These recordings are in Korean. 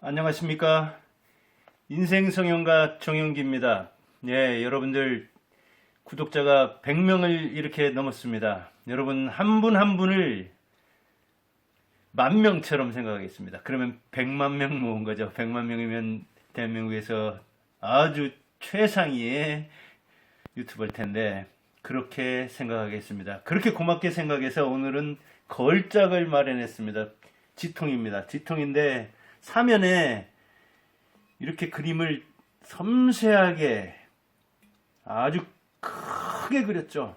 안녕하십니까. 인생성형가 정용기입니다. 예, 여러분들 구독자가 100명을 이렇게 넘었습니다. 여러분 한 분 한 분을 만 명처럼 생각하겠습니다. 그러면 100만 명 모은 거죠. 100만 명이면 대한민국에서 아주 최상위의 유튜버일 텐데 그렇게 생각하겠습니다. 그렇게 고맙게 생각해서 오늘은 걸작을 마련했습니다. 지통입니다. 지통인데 사면에 이렇게 그림을 섬세하게 아주 크게 그렸죠.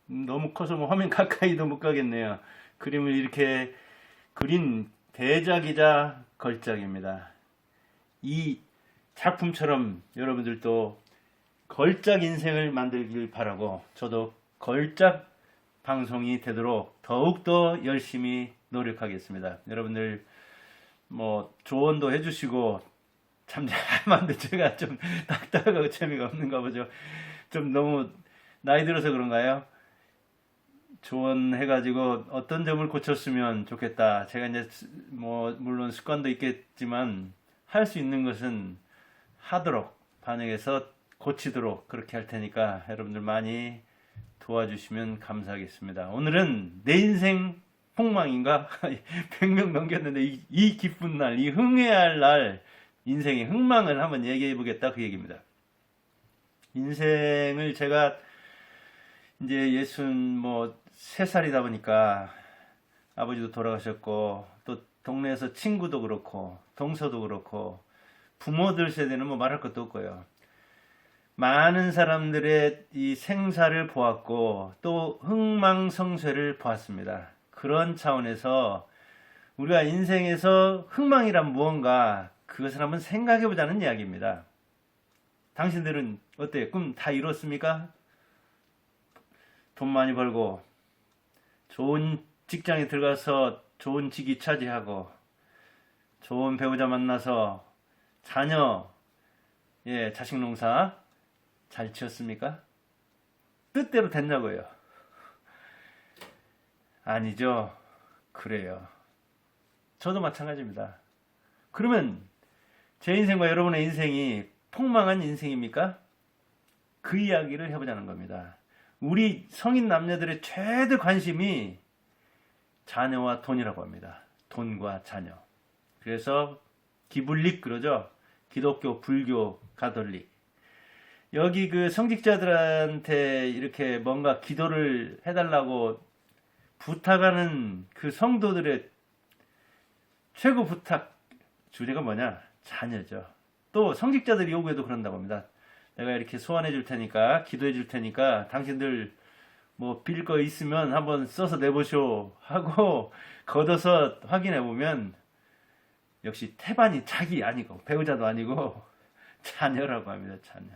너무 커서 뭐 화면 가까이도 못 가겠네요. 그림을 이렇게 그린 대작이자 걸작입니다. 이 작품처럼 여러분들도 걸작 인생을 만들길 바라고 저도 걸작 방송이 되도록 더욱더 열심히 노력하겠습니다. 여러분들 뭐 조언도 해주시고 참 잘만데 제가 좀 딱딱하고 재미가 없는가 보죠. 좀 너무 나이 들어서 그런가요? 조언해가지고 어떤 점을 고쳤으면 좋겠다. 제가 이제 뭐 물론 습관도 있겠지만 할 수 있는 것은 하도록 반영해서 고치도록 그렇게 할 테니까 여러분들 많이 도와주시면 감사하겠습니다. 오늘은 내 인생 폭망인가? 100명 넘겼는데 이 기쁜 날, 이 흥해할 날, 인생의 흥망을 한번 얘기해 보겠다 그 얘기입니다. 인생을 제가 이제 63살이다 보니까 아버지도 돌아가셨고 또 동네에서 친구도 그렇고 동서도 그렇고 부모들 세대는 뭐 말할 것도 없고요. 많은 사람들의 이 생사를 보았고 또 흥망성쇠를 보았습니다. 그런 차원에서 우리가 인생에서 흥망이란 무언가 그것을 한번 생각해 보자는 이야기입니다. 당신들은 어때요? 꿈 다 이뤘습니까? 돈 많이 벌고 좋은 직장에 들어가서 좋은 직위 차지하고 좋은 배우자 만나서 자녀 자식 농사 잘 지었습니까? 뜻대로 됐냐고요? 아니죠. 그래요. 저도 마찬가지입니다. 그러면 제 인생과 여러분의 인생이 폭망한 인생입니까? 그 이야기를 해보자는 겁니다. 우리 성인 남녀들의 최대 관심이 자녀와 돈이라고 합니다. 돈과 자녀. 그래서 기불릭 그러죠. 기독교, 불교, 가톨릭. 여기 그 성직자들한테 이렇게 뭔가 기도를 해달라고 부탁하는 그 성도들의 최고 부탁 주제가 뭐냐? 자녀죠. 또 성직자들이 요구해도 그런다고 합니다. 내가 이렇게 소환해 줄 테니까 기도해 줄 테니까 당신들 뭐 빌 거 있으면 한번 써서 내보쇼 하고 걷어서 확인해 보면 역시 태반이 자기 아니고 배우자도 아니고 자녀라고 합니다. 자녀.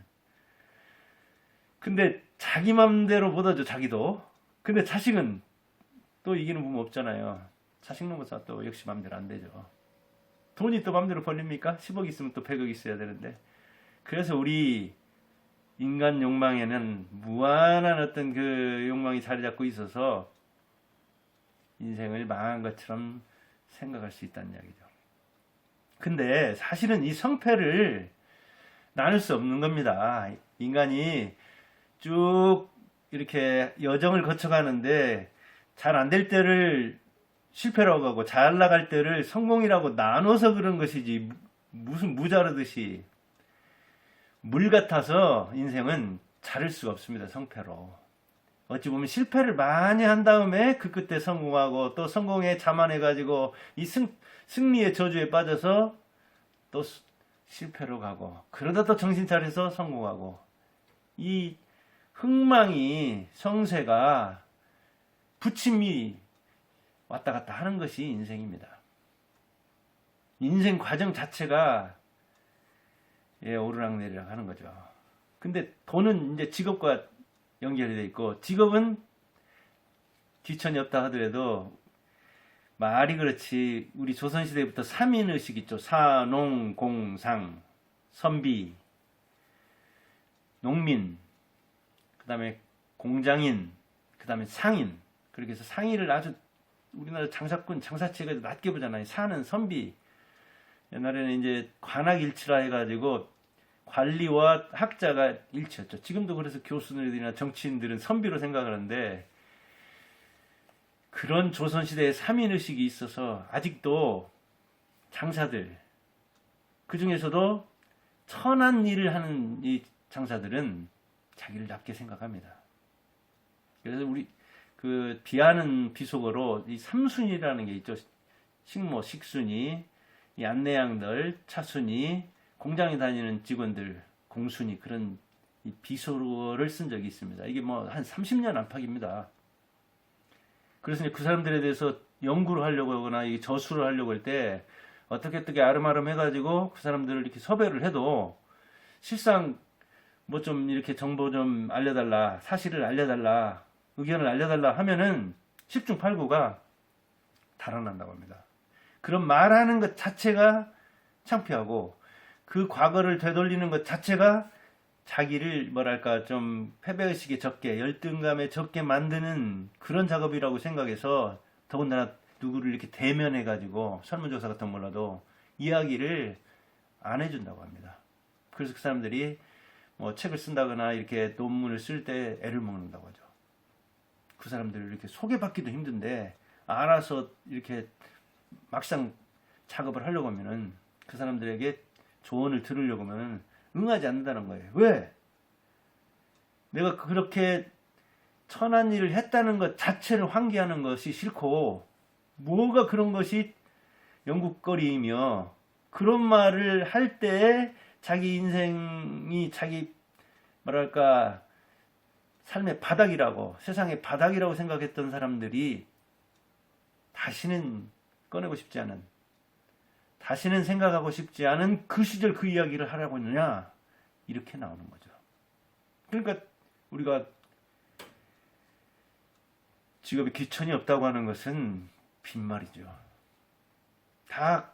근데 자기 맘대로 못 하죠. 자기도. 근데 자식은 또 이기는 부모 없잖아요. 자식 놓고서 또 역시 맘대로 안 되죠. 돈이 또 맘대로 벌립니까? 10억 있으면 또 100억 있어야 되는데. 그래서 우리 인간 욕망에는 무한한 어떤 그 욕망이 자리 잡고 있어서 인생을 망한 것처럼 생각할 수 있다는 이야기죠. 근데 사실은 이 성패를 나눌 수 없는 겁니다. 인간이 쭉 이렇게 여정을 거쳐가는데 잘 안 될 때를 실패라고 하고 잘 나갈 때를 성공이라고 나눠서 그런 것이지 무슨 무자르듯이 물 같아서 인생은 자를 수가 없습니다. 성패로. 어찌 보면 실패를 많이 한 다음에 그 끝에 성공하고 또 성공에 자만해가지고 이 승리의 저주에 빠져서 또 실패로 가고 그러다 또 정신 차려서 성공하고 이 흥망이 성쇠가 부침이 왔다 갔다 하는 것이 인생입니다. 인생 과정 자체가 오르락내리락 하는 거죠. 근데 돈은 이제 직업과 연결이 돼 있고 직업은 귀천이 없다 하더라도 말이 그렇지 우리 조선시대부터 3인의식 있죠. 사, 농, 공, 상, 선비, 농민, 그 다음에 공장인, 그 다음에 상인. 그렇게 해서 상인을 아주 우리나라 장사꾼, 장사치가 낮게 보잖아요. 사는 선비. 옛날에는 이제 관학일치라 해가지고 관리와 학자가 일치였죠. 지금도 그래서 교수들이나 정치인들은 선비로 생각하는데, 그런 조선시대의 삼인의식이 있어서 아직도 장사들, 그 중에서도 천한 일을 하는 이 장사들은 자기를 낮게 생각합니다. 그래서 우리 그 비하는 비속어로 이 삼순이라는 게 있죠. 식모, 식순이, 이 안내양들, 차순이, 공장에 다니는 직원들, 공순이, 그런 이 비속어를 쓴 적이 있습니다. 이게 뭐 한 30년 안팎입니다. 그래서 그 사람들에 대해서 연구를 하려고 하거나 이 저수를 하려고 할 때 어떻게 아름아름 해가지고 그 사람들을 이렇게 섭외를 해도 실상 뭐 좀 이렇게 정보 좀 알려달라, 사실을 알려달라, 의견을 알려달라 하면은 10중 8구가 달아난다고 합니다. 그런 말하는 것 자체가 창피하고, 그 과거를 되돌리는 것 자체가 자기를 뭐랄까 좀 패배의식에 적게, 열등감에 적게 만드는 그런 작업이라고 생각해서, 더군다나 누구를 이렇게 대면해가지고 설문조사 같은 거 몰라도 이야기를 안 해준다고 합니다. 그래서 그 사람들이 뭐 책을 쓴다거나 이렇게 논문을 쓸 때 애를 먹는다고 하죠. 그 사람들을 이렇게 소개받기도 힘든데 알아서 이렇게 막상 작업을 하려고 하면은, 그 사람들에게 조언을 들으려고 하면 응하지 않는다는 거예요. 왜? 내가 그렇게 천한 일을 했다는 것 자체를 환기하는 것이 싫고, 뭐가 그런 것이 영국거리이며, 그런 말을 할 때 자기 인생이, 자기 뭐랄까 삶의 바닥이라고, 세상의 바닥이라고 생각했던 사람들이 다시는 꺼내고 싶지 않은, 다시는 생각하고 싶지 않은 그 시절 그 이야기를 하라고 했느냐, 이렇게 나오는 거죠. 그러니까 우리가 직업에 귀천이 없다고 하는 것은 빈말이죠. 다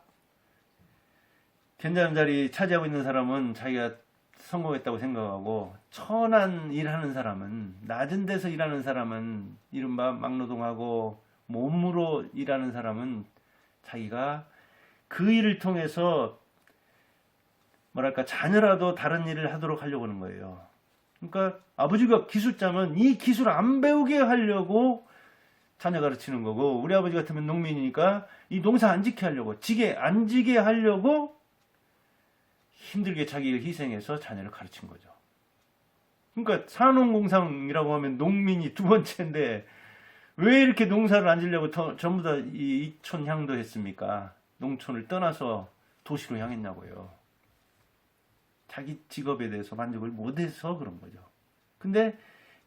괜찮은 자리 차지하고 있는 사람은 자기가 성공했다고 생각하고, 천한 일하는 사람은, 낮은 데서 일하는 사람은, 이른바 막노동하고 몸으로 일하는 사람은 자기가 그 일을 통해서 뭐랄까 자녀라도 다른 일을 하도록 하려고 하는 거예요. 그러니까 아버지가 기술자면 이 기술 안 배우게 하려고 자녀 가르치는 거고, 우리 아버지 같으면 농민이니까 이 농사 안 지게 하려고, 지게 안 지게 하려고 힘들게 자기를 희생해서 자녀를 가르친 거죠. 그러니까 산업공상이라고 하면 농민이 두 번째인데, 왜 이렇게 농사를 안 지려고 전부 다 이 이촌 향도 했습니까? 농촌을 떠나서 도시로 향했냐고요. 자기 직업에 대해서 만족을 못해서 그런 거죠. 근데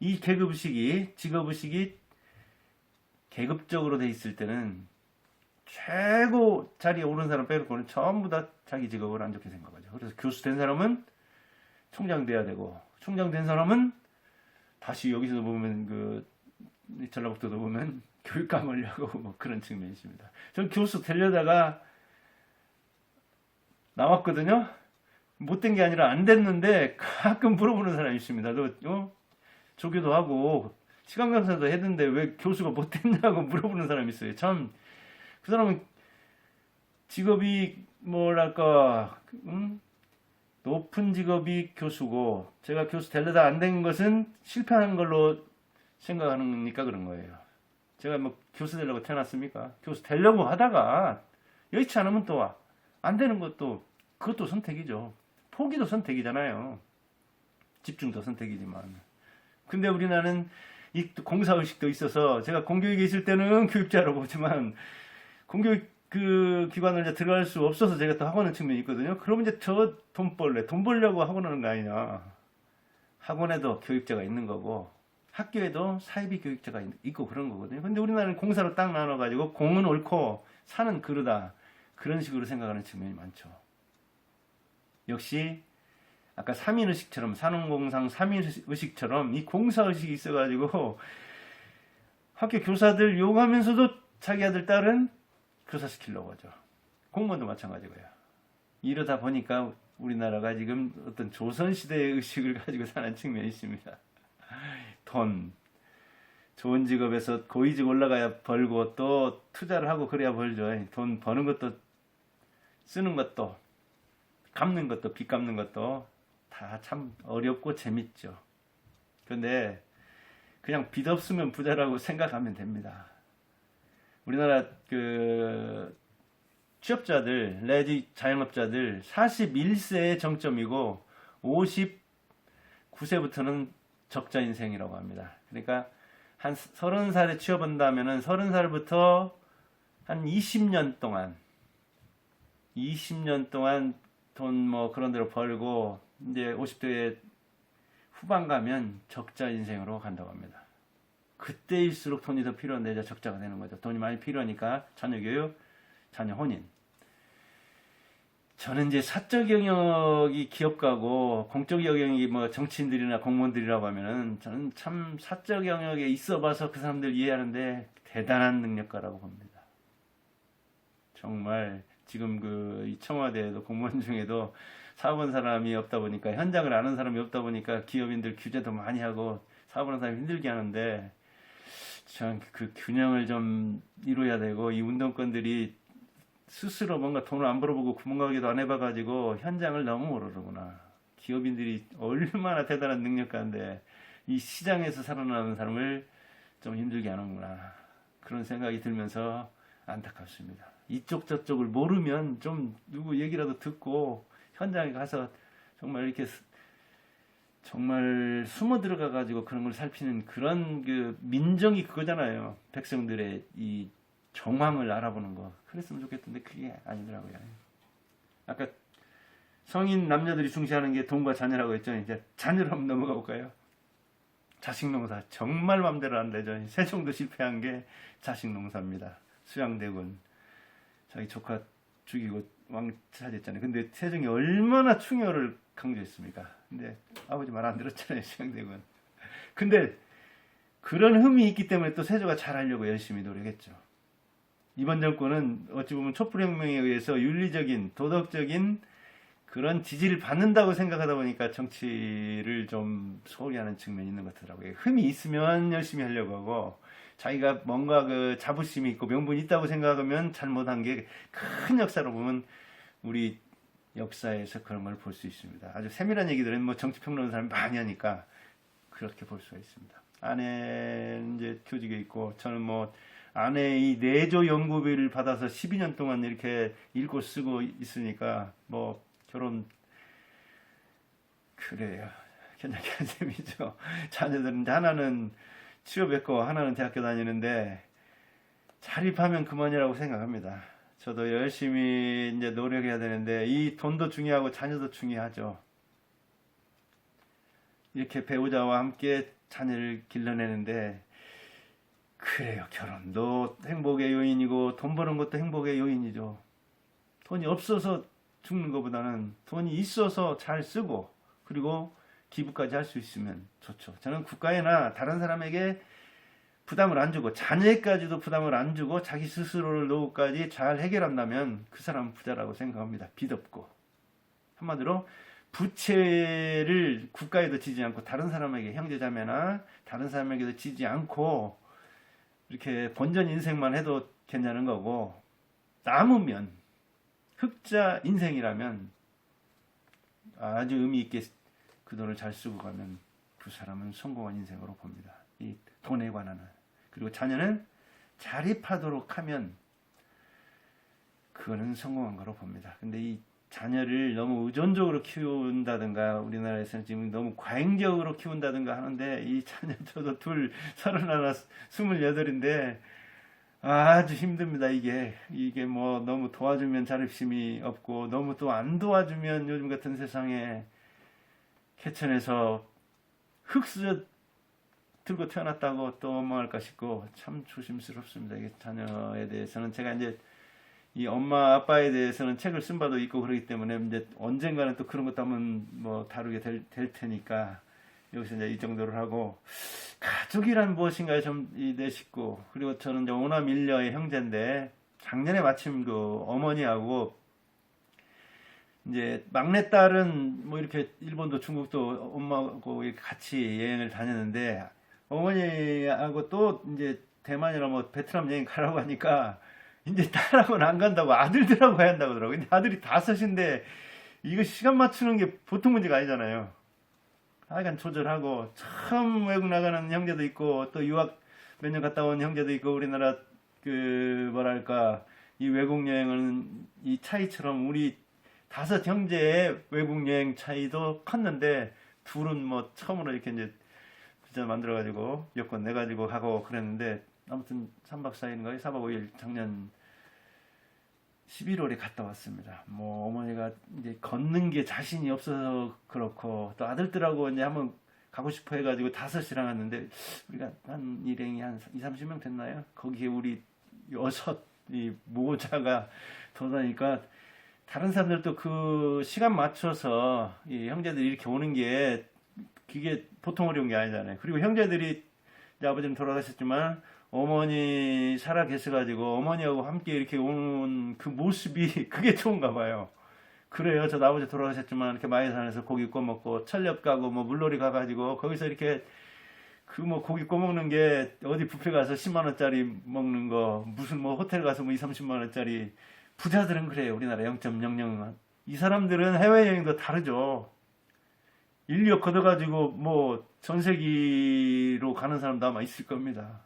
이 계급의식이, 직업의식이 계급적으로 돼 있을 때는 최고 자리에 오른 사람 빼고는 전부 다 자기 직업을 안 좋게 생각하죠. 그래서 교수 된 사람은 총장 돼야 되고, 총장 된 사람은 다시 여기서 보면 그 전라북도도 보면 교육감 하려고 뭐 그런 측면이 있습니다. 전 교수 되려다가 나왔거든요. 못된 게 아니라 안 됐는데 가끔 물어보는 사람이 있습니다. 너 조교도 하고 시간 강사도 했는데 왜 교수가 못 됐냐고 물어보는 사람이 있어요. 참 그 사람은 직업이 뭐랄까 높은 직업이 교수고, 제가 교수 되려다 안 된 것은 실패한 걸로 생각하니까 그런 거예요. 제가 뭐 교수 되려고 태어났습니까? 교수 되려고 하다가 여의치 않으면 또 안 되는 것도, 그것도 선택이죠. 포기도 선택이잖아요. 집중도 선택이지만. 근데 우리나라는 이 공사의식도 있어서, 제가 공교육에 있을 때는 교육자라고 보지만 공교육 그 기관을 이제 들어갈 수 없어서 제가 또 학원의 측면이 있거든요. 그러면 이제 저 돈 벌려고 학원 하는 거 아니냐. 학원에도 교육자가 있는 거고, 학교에도 사이비 교육자가 있고 그런 거거든요. 근데 우리나라는 공사로 딱 나눠가지고 공은 옳고 사는 그르다, 그런 식으로 생각하는 측면이 많죠. 역시 아까 3인의식처럼, 산업공상 3인의식처럼 이 공사의식이 있어가지고 학교 교사들 욕하면서도 자기 아들 딸은 교사시키려고 하죠. 공무원도 마찬가지고요. 이러다 보니까 우리나라가 지금 어떤 조선시대의 의식을 가지고 사는 측면이 있습니다. 돈, 좋은 직업에서 고위직 올라가야 벌고, 또 투자를 하고 그래야 벌죠. 돈 버는 것도 쓰는 것도, 갚는 것도, 빚 갚는 것도 다 참 어렵고 재밌죠. 그런데 그냥 빚 없으면 부자라고 생각하면 됩니다. 우리나라 그 취업자들 내지 자영업자들 41세의 정점이고 59세부터는 적자 인생이라고 합니다. 그러니까 한 30살에 취업한다면은 30살부터 한 20년 동안 돈 뭐 그런 대로 벌고 이제 50대 후반 가면 적자 인생으로 간다고 합니다. 그때일수록 돈이 더 필요한데 이제 적자가 되는 거죠. 돈이 많이 필요하니까 자녀 교육, 자녀 혼인. 저는 이제 사적 영역이 기업가고 공적 영역이 뭐 정치인들이나 공무원들이라고 하면은 저는 참 사적 영역에 있어봐서 그 사람들 이해하는데 대단한 능력가라고 봅니다. 정말 지금 이 청와대에도 공무원 중에도 사업한 사람이 없다 보니까 현장을 아는 사람이 없다 보니까 기업인들 규제도 많이 하고 사업하는 사람이 힘들게 하는데 전 그 균형을 좀 이루어야 되고 이 운동권들이 스스로 뭔가 돈을 안 벌어보고 구멍가게도 안 해봐가지고 현장을 너무 모르는구나. 기업인들이 얼마나 대단한 능력가인데 이 시장에서 살아나는 사람을 좀 힘들게 하는구나. 그런 생각이 들면서 안타깝습니다. 이쪽 저쪽을 모르면 좀 누구 얘기라도 듣고 현장에 가서 정말 이렇게 정말 숨어 들어가 가지고 그런 걸 살피는 그런 그 민정이 그거잖아요. 백성들의 이 정황을 알아보는 거. 그랬으면 좋겠던데 그게 아니더라고요. 아까 성인 남녀들이 중시하는 게 돈과 자녀라고 했죠. 이제 자녀로 한번 넘어가 볼까요? 자식 농사 정말 맘대로 안 되죠. 세종도 실패한 게 자식 농사입니다. 수양대군 자기 조카 죽이고 왕차지했잖아요. 근데 세종이 얼마나 충효를 강조했습니까? 근데 아버지 말 안 들었잖아요. 수양대군. 근데 그런 흠이 있기 때문에 또 세조가 잘하려고 열심히 노력했죠. 이번 정권은 어찌 보면 촛불혁명에 의해서 윤리적인 도덕적인 그런 지지를 받는다고 생각하다 보니까 정치를 좀 소홀히 하는 측면이 있는 것 같더라고요. 흠이 있으면 열심히 하려고 하고 자기가 뭔가 그 자부심이 있고 명분이 있다고 생각하면 잘못한 게 큰 역사로 보면 우리 역사에서 그런 걸 볼 수 있습니다. 아주 세밀한 얘기들은 뭐 정치평론 사람이 많이 하니까 그렇게 볼 수가 있습니다. 아내 이제 교직에 있고 저는 뭐 아내 이 내조 연구비를 받아서 12년 동안 이렇게 읽고 쓰고 있으니까 뭐 결혼 그래요. 괜찮게 셈이죠. 자녀들은 하나는 취업했고 하나는 대학교 다니는데 자립하면 그만이라고 생각합니다. 저도 열심히 이제 노력해야 되는데 이 돈도 중요하고 자녀도 중요하죠. 이렇게 배우자와 함께 자녀를 길러내는데 그래요. 결혼도 행복의 요인이고 돈 버는 것도 행복의 요인이죠. 돈이 없어서 죽는 것보다는 돈이 있어서 잘 쓰고 그리고 기부까지 할 수 있으면 좋죠. 저는 국가에나 다른 사람에게 부담을 안 주고 자녀까지도 부담을 안 주고 자기 스스로를 노후까지 잘 해결한다면 그 사람은 부자라고 생각합니다. 빚 없고. 한마디로 부채를 국가에도 지지 않고 다른 사람에게 형제자매나 다른 사람에게도 지지 않고 이렇게 본전 인생만 해도 괜찮은 거고 남으면 흑자 인생이라면 아주 의미 있게 그 돈을 잘 쓰고 가면 그 사람은 성공한 인생으로 봅니다. 이 돈에 관한은. 그리고 자녀는 자립하도록 하면 그거는 성공한 거로 봅니다. 근데 이 자녀를 너무 의존적으로 키운다든가 우리나라에서는 지금 너무 과잉적으로 키운다든가 하는데 이 자녀 저도 둘 31, 28인데 아주 힘듭니다. 이게 뭐 너무 도와주면 자립심이 없고 너무 또 안 도와주면 요즘 같은 세상에 개천에서 흙수저 들고 태어났다고 또 원망할까 싶고 참 조심스럽습니다. 이게 자녀에 대해서는 제가 이제 이 엄마 아빠에 대해서는 책을 쓴 바도 있고 그러기 때문에 이제 언젠가는 또 그런 것도 한번 뭐 다루게 될 테니까 여기서 이제 이 정도를 하고 가족이란 무엇인가에 좀 내 식구 그리고 저는 이제 오나 밀려의 형제인데 작년에 마침 그 어머니하고 이제 막내딸은 뭐 이렇게 일본도 중국도 엄마하고 이렇게 같이 여행을 다녔는데 어머니하고 또 이제 대만이나 뭐 베트남 여행 가라고 하니까 이제 딸하고는 안 간다고 아들들하고 가야 한다고 그러더라고요. 근데 아들이 5인데 이거 시간 맞추는 게 보통 문제가 아니잖아요. 하여간 조절하고 처음 외국 나가는 형제도 있고 또 유학 몇 년 갔다 온 형제도 있고 우리나라 그 뭐랄까 이 외국 여행은 이 차이처럼 우리 5형제의 외국 여행 차이도 컸는데 둘은 뭐 처음으로 이렇게 이제 비자 만들어가지고 여권 내가지고 가고 그랬는데 아무튼 3박 4일인가 4박 5일 작년 11월에 갔다 왔습니다. 뭐 어머니가 이제 걷는 게 자신이 없어서 그렇고 또 아들들하고 이제 한번 가고 싶어 해가지고 5이랑 왔는데 우리가 한 일행이 한 2, 30명 됐나요? 거기에 우리 6이 모자가 더 다니까 다른 사람들도 그 시간 맞춰서 이 형제들이 이렇게 오는 게 그게 보통 어려운 게 아니잖아요. 그리고 형제들이 이제 아버지는 돌아가셨지만 어머니 살아 계셔가지고 어머니하고 함께 이렇게 오는 그 모습이 그게 좋은가 봐요. 그래요. 저도 아버지 돌아가셨지만 이렇게 마이산에서 고기 구워 먹고 철렵 가고 뭐 물놀이 가가지고 거기서 이렇게 그 뭐 고기 구워 먹는 게 어디 뷔페 가서 10만 원짜리 먹는 거 무슨 뭐 호텔 가서 뭐 2, 30만 원짜리 부자들은 그래요. 우리나라 0.00 이 사람들은 해외여행도 다르죠. 인력 걷어가지고 뭐 전세기로 가는 사람도 아마 있을 겁니다.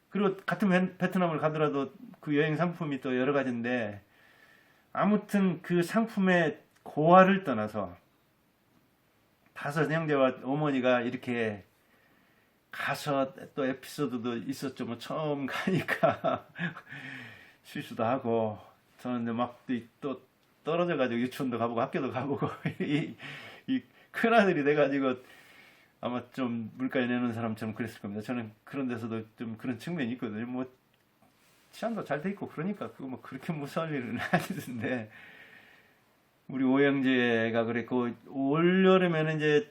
그리고 같은 베트남을 가더라도 그 여행 상품이 또 여러 가지인데 아무튼 그 상품의 고화를 떠나서 5형제와 어머니가 이렇게 가서 또 에피소드도 있었죠. 뭐 처음 가니까 실수도 하고 저는 막 또 떨어져가지고 유치원도 가보고 학교도 가보고 이 큰아들이 돼가지고 아마 좀 물가에 내는 사람처럼 그랬을 겁니다. 저는 그런 데서도 좀 그런 측면이 있거든요. 뭐 치안도 잘 돼 있고 그러니까 그거 뭐 그렇게 무서울 일은 아니던데 우리 오형제가 그랬고 올 여름에는 이제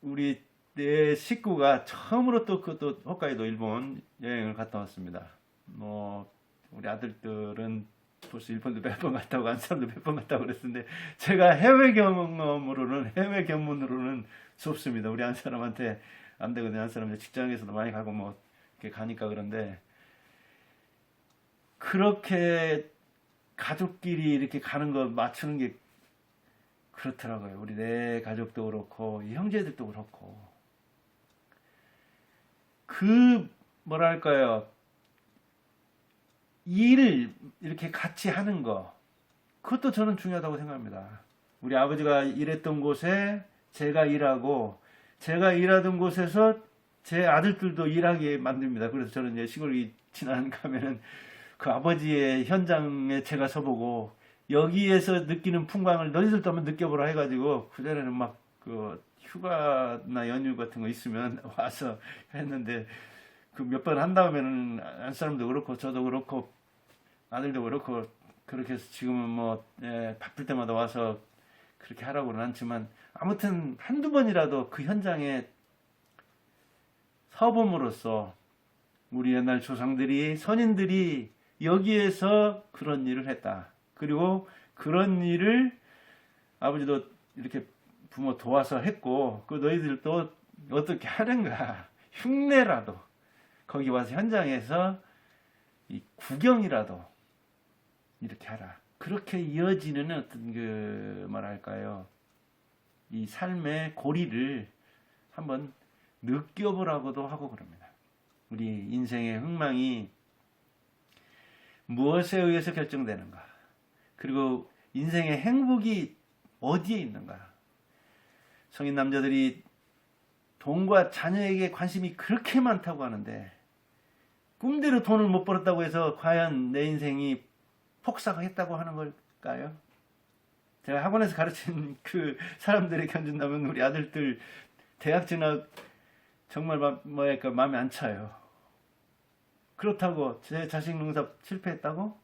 우리 내 식구가 처음으로 또 그것도 홋카이도 일본 여행을 갔다 왔습니다. 뭐 우리 아들들은 벌써 일본도 몇 번 갔다 오고 한 사람도 몇 번 갔다 오고 그랬는데 제가 해외 견문으로는 좁습니다. 우리 한 사람한테 안 되거든요. 한 사람 직장에서도 많이 가고 뭐 이렇게 가니까 그런데 그렇게 가족끼리 이렇게 가는 거 맞추는 게 그렇더라고요. 우리 내 가족도 그렇고 이 형제들도 그렇고 그 뭐랄까요 일 이렇게 같이 하는 거 그것도 저는 중요하다고 생각합니다. 우리 아버지가 일했던 곳에 제가 일하고 제가 일하던 곳에서 제 아들들도 일하게 만듭니다. 그래서 저는 이제 시골이 지나가면은 그 아버지의 현장에 제가 서보고 여기에서 느끼는 풍광을 너희들도 한번 느껴보라 해가지고 그전에는 막 그 휴가나 연휴 같은 거 있으면 와서 했는데 그 몇 번 한 다음에는 안 사람도 그렇고 저도 그렇고 아들도 그렇고 그렇게 해서 지금은 뭐 바쁠 때마다 와서 그렇게 하라고는 않지만 아무튼 한두 번이라도 그 현장에 서봄으로써 우리 옛날 조상들이 선인들이 여기에서 그런 일을 했다. 그리고 그런 일을 아버지도 이렇게 부모 도와서 했고 그 너희들도 어떻게 하는가 흉내라도 거기 와서 현장에서 이 구경이라도 이렇게 하라. 그렇게 이어지는 어떤 그 뭐랄까요 이 삶의 고리를 한번 느껴보라고도 하고 그럽니다. 우리 인생의 흥망이 무엇에 의해서 결정되는가? 그리고 인생의 행복이 어디에 있는가? 성인 남자들이 돈과 자녀에게 관심이 그렇게 많다고 하는데 꿈대로 돈을 못 벌었다고 해서 과연 내 인생이 폭삭했다고 하는 걸까요? 제가 학원에서 가르친 그 사람들에 견준다면 우리 아들들 대학 진학 정말 뭐랄까 마음에 안 차요. 그렇다고 제 자식 농사 실패했다고?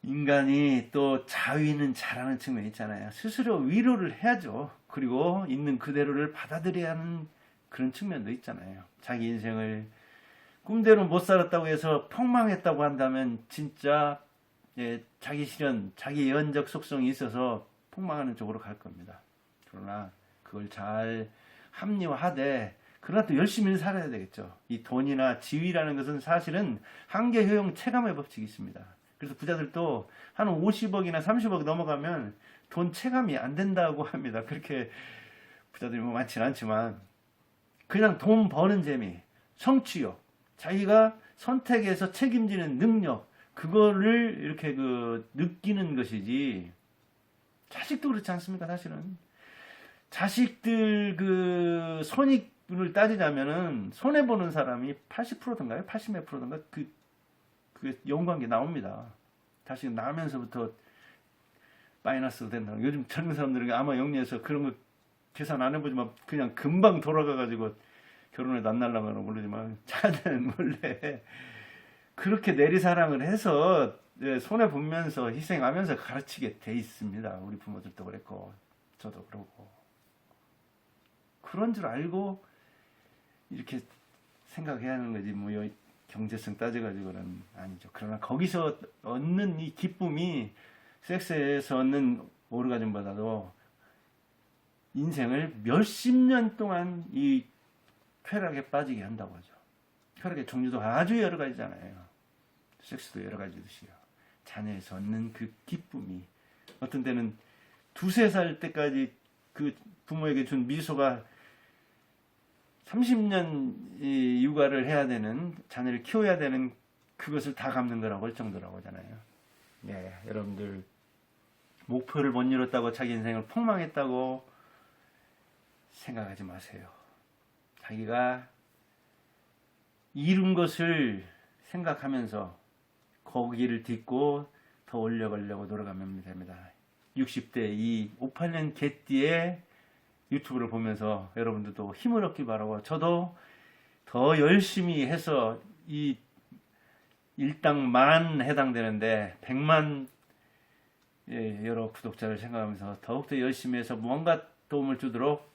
인간이 또 자위는 잘하는 측면이 있잖아요. 스스로 위로를 해야죠. 그리고 있는 그대로를 받아들여야 하는 그런 측면도 있잖아요. 자기 인생을 꿈대로 못 살았다고 해서 폭망했다고 한다면 진짜 자기 실현, 자기 예언적 속성이 있어서 폭망하는 쪽으로 갈 겁니다. 그러나 그걸 잘 합리화하되 그러나 또 열심히 살아야 되겠죠. 이 돈이나 지위라는 것은 사실은 한계, 효용, 체감의 법칙이 있습니다. 그래서 부자들도 한 50억이나 30억 넘어가면 돈 체감이 안 된다고 합니다. 그렇게 부자들이 뭐 많지는 않지만 그냥 돈 버는 재미, 성취욕, 자기가 선택해서 책임지는 능력, 그거를 이렇게 느끼는 것이지. 자식도 그렇지 않습니까? 사실은 자식들 손익을 따지자면은 손해 보는 사람이 80%든가요? 80몇 프로든가 그 연관계 나옵니다. 자식 나면서부터 마이너스가 된다. 요즘 젊은 사람들은 아마 영리해서 그런 거 계산 안 해보지만 그냥 금방 돌아가가지고 결혼을 안 날라가는 모르지만 자네는 원래 그렇게 내리사랑을 해서 손해 보면서 희생하면서 가르치게 돼 있습니다. 우리 부모들도 그랬고 저도 그러고 그런 줄 알고 이렇게 생각해야 하는 거지 뭐 경제성 따져가지고는 아니죠. 그러나 거기서 얻는 이 기쁨이 섹스에서 얻는 오르가즘보다도 인생을 몇십 년 동안 이 쾌락에 빠지게 한다고 하죠. 쾌락의 종류도 아주 여러 가지잖아요. 섹스도 여러 가지듯이요. 자녀에서 얻는 그 기쁨이 어떤 때는 두세 살 때까지 그 부모에게 준 미소가 30년 육아를 해야 되는 자녀를 키워야 되는 그것을 다 갚는 거라고 할 정도라고 하잖아요. 네, 여러분들 목표를 못 이뤘다고 자기 인생을 폭망했다고 생각하지 마세요. 자기가 이룬 것을 생각하면서 거기를 딛고 더 올려가려고 노력하면 됩니다. 60대 이 58년 개띠의 유튜브를 보면서 여러분들도 힘을 얻기 바라고 저도 더 열심히 해서 이 일당 만 해당되는데 100만 여러 구독자를 생각하면서 더욱더 열심히 해서 뭔가 도움을 주도록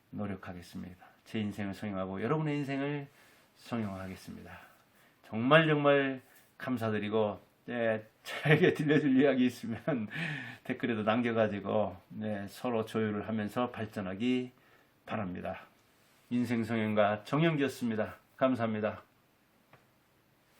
노력하겠습니다. 제 인생을 성형하고 여러분의 인생을 성형하겠습니다. 정말 정말 감사드리고 저에게 들려줄 이야기 있으면 댓글에도 남겨가지고 서로 조율을 하면서 발전하기 바랍니다. 인생 성형가 정영기였습니다. 감사합니다.